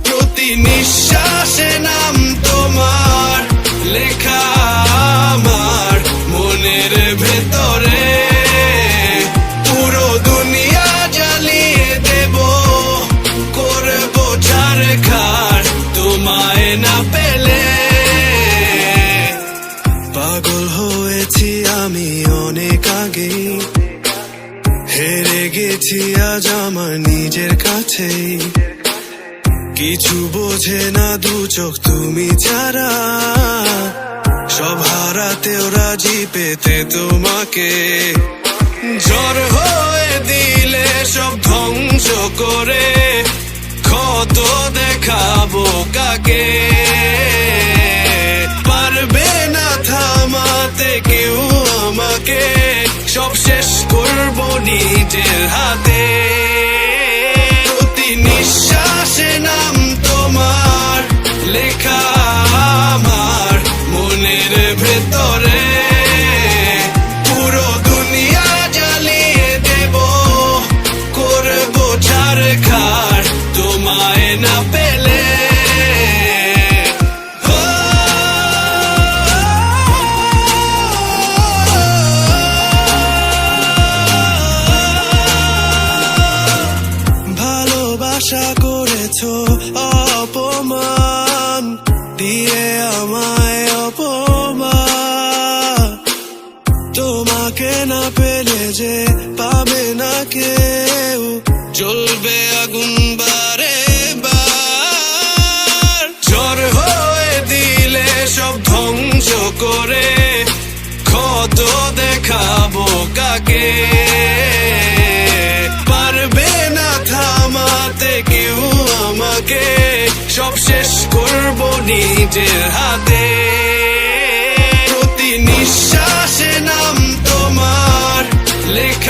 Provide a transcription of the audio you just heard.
প্রতি নিঃশ্বাসে নাম তোমার লেখা আমার মনের ভেতরে, পুরো দুনিয়া জ্বালিয়ে দেব, করবো ছারখার তোমায় না পেলে। পাগল হয়েছি আমি অনেক আগে, হেরে গেছি আজ আমার নিজের কাছেই। কিছু বোঝে না দু চোখ তুমি ছাড়া, সব হারাতেও রাজি পেতে তোমাকে। ঝড় হয়ে দিলে সব ধ্বংস করে, ক্ষত দেখাবো কাকে। পারবে না থামাতে কেউ আমাকে, সব শেষ করবো নিজের হাতে। প্রতি নিঃশ্বাসে নাম তোমার লেখা আমার মনের ভেতরে, পুরো দুনিয়া জ্বালিয়ে দেব, করবো ছারখার তোমায় না পেলে। ভালোবাসা করেছো অপমান দিয়ে আমায়, অপমান। তোমাকে না পেলে যে পাবে না কেউ, জ্বলবে আগুন বারে বার। ঝড় হয়ে দিলে সব ধ্বংস করে, ক্ষত দেখাবো কাকে। পারবে না থামাতে কেউ আমাকে, সব শেষ করবো নিজের হাতে। প্রতি নিঃশ্বাসে নাম তোমার লেখা